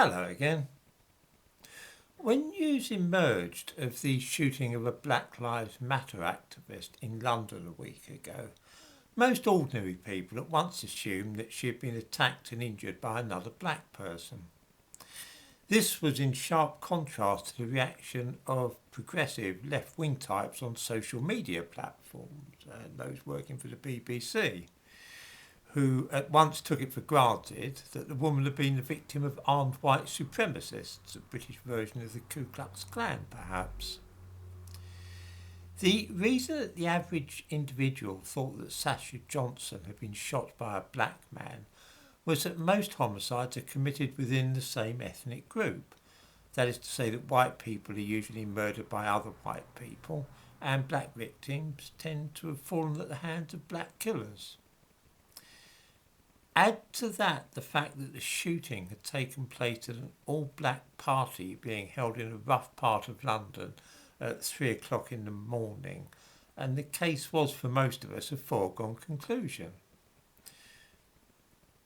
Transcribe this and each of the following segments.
Hello again. When news emerged of the shooting of a Black Lives Matter activist in London a week ago, most ordinary people at once assumed that she had been attacked and injured by another black person. This was in sharp contrast to the reaction of progressive left-wing types on social media platforms, those working for the BBC, who at once took it for granted that the woman had been the victim of armed white supremacists, a British version of the Ku Klux Klan perhaps. The reason that the average individual thought that Sasha Johnson had been shot by a black man was that most homicides are committed within the same ethnic group. That is to say that white people are usually murdered by other white people, and black victims tend to have fallen at the hands of black killers. Add to that the fact that the shooting had taken place at an all-black party being held in a rough part of London at 3 o'clock in the morning, and the case was for most of us a foregone conclusion.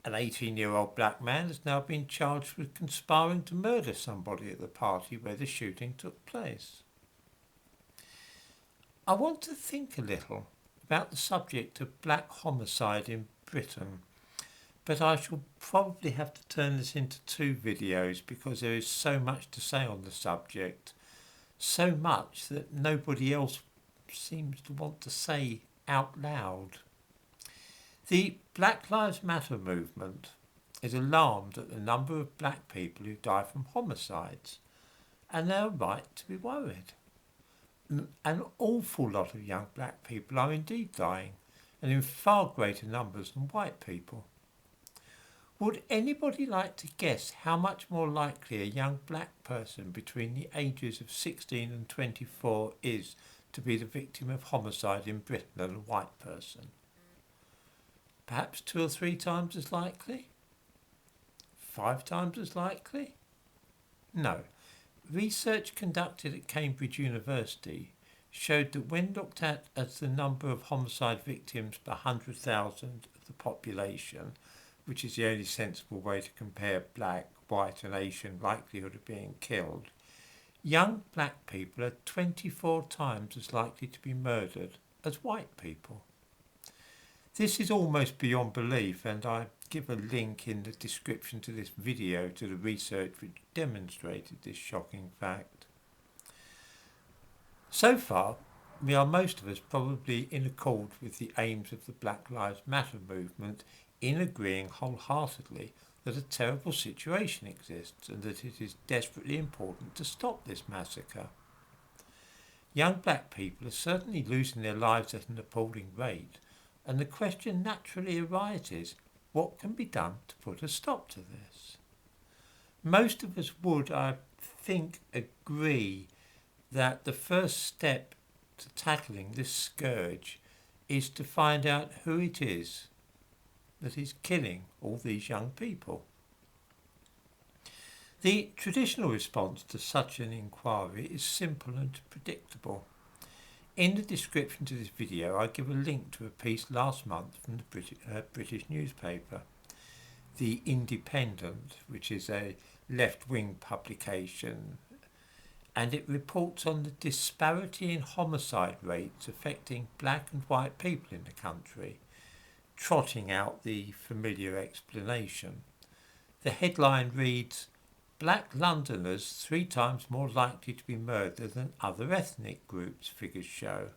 An 18-year-old black man has now been charged with conspiring to murder somebody at the party where the shooting took place. I want to think a little about the subject of black homicide in Britain, but I shall probably have to turn this into 2 videos because there is so much to say on the subject, so much that nobody else seems to want to say out loud. The Black Lives Matter movement is alarmed at the number of black people who die from homicides, and they are right to be worried. An awful lot of young black people are indeed dying, and in far greater numbers than white people. Would anybody like to guess how much more likely a young black person between the ages of 16 and 24 is to be the victim of homicide in Britain than a white person? Perhaps 2 or 3 times as likely? 5 times as likely? No. Research conducted at Cambridge University showed that when looked at as the number of homicide victims per 100,000 of the population, which is the only sensible way to compare black, white and Asian likelihood of being killed, young black people are 24 times as likely to be murdered as white people. This is almost beyond belief, and I give a link in the description to this video to the research which demonstrated this shocking fact. So far, we are most of us probably in accord with the aims of the Black Lives Matter movement in agreeing wholeheartedly that a terrible situation exists and that it is desperately important to stop this massacre. Young black people are certainly losing their lives at an appalling rate, and the question naturally arises, what can be done to put a stop to this? Most of us would, I think, agree that the first step to tackling this scourge is to find out who it is that is killing all these young people. The traditional response to such an inquiry is simple and predictable. In the description to this video, I give a link to a piece last month from the British newspaper, The Independent, which is a left-wing publication, and it reports on the disparity in homicide rates affecting black and white people in the country, trotting out the familiar explanation. The headline reads, "Black Londoners 3 times more likely to be murdered than other ethnic groups, figures show."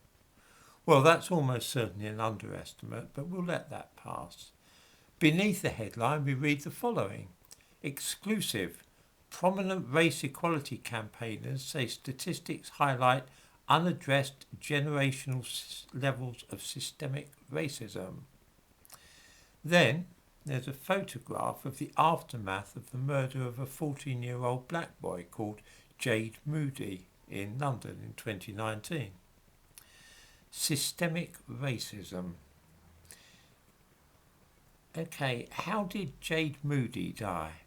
Well, that's almost certainly an underestimate, but we'll let that pass. Beneath the headline we read the following. Exclusive. Prominent race equality campaigners say statistics highlight unaddressed generational levels of systemic racism. Then there's a photograph of the aftermath of the murder of a 14-year-old black boy called Jade Moody in London in 2019. Systemic racism. Okay, how did Jade Moody die?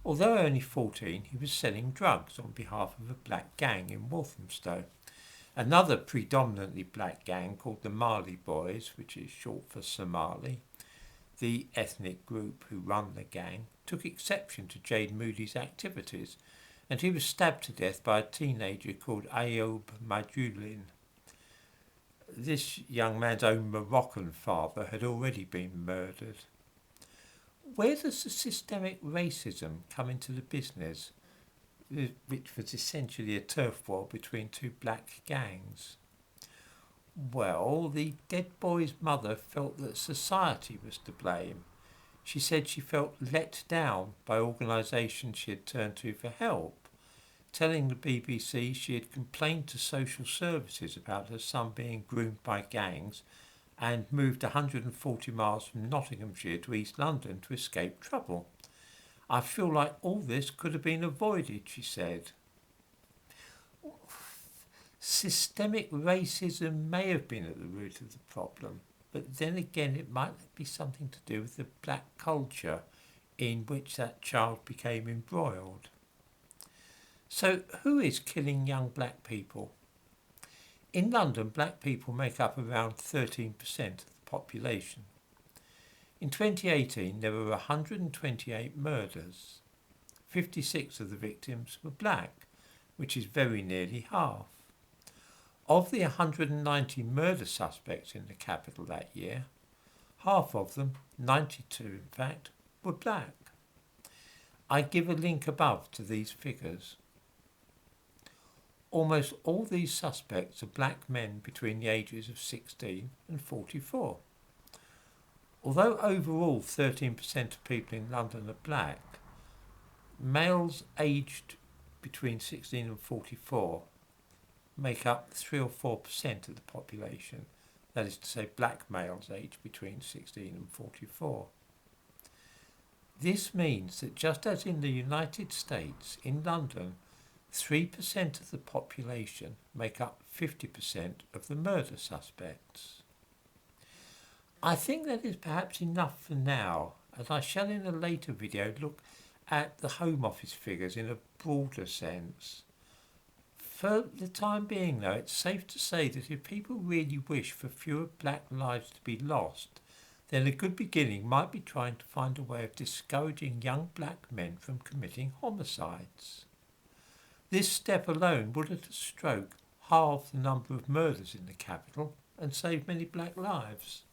Although only 14, he was selling drugs on behalf of a black gang in Walthamstow. Another predominantly black gang called the Mali Boys, which is short for Somali, the ethnic group who run the gang, took exception to Jade Moody's activities, and he was stabbed to death by a teenager called Ayoub Majoulin. This young man's own Moroccan father had already been murdered. Where does the systemic racism come into the business, which was essentially a turf war between two black gangs? Well, the dead boy's mother felt that society was to blame. She said she felt let down by organisations she had turned to for help, telling the BBC she had complained to social services about her son being groomed by gangs and moved 140 miles from Nottinghamshire to East London to escape trouble. I feel like all this could have been avoided, she said. Systemic racism may have been at the root of the problem, but then again it might be something to do with the black culture in which that child became embroiled. So who is killing young black people? In London, black people make up around 13% of the population. In 2018 there were 128 murders. 56 of the victims were black, which is very nearly half. Of the 190 murder suspects in the capital that year, half of them, 92 in fact, were black. I give a link above to these figures. Almost all these suspects are black men between the ages of 16 and 44. Although overall 13% of people in London are black, males aged between 16 and 44 make up 3 or 4% of the population. That is to say, black males aged between 16 and 44. This means that just as in the United States, in London, 3% of the population make up 50% of the murder suspects. I think that is perhaps enough for now, as I shall in a later video look at the Home Office figures in a broader sense. For the time being though, it's safe to say that if people really wish for fewer black lives to be lost, then a good beginning might be trying to find a way of discouraging young black men from committing homicides. This step alone would at a stroke halve the number of murders in the capital and save many black lives.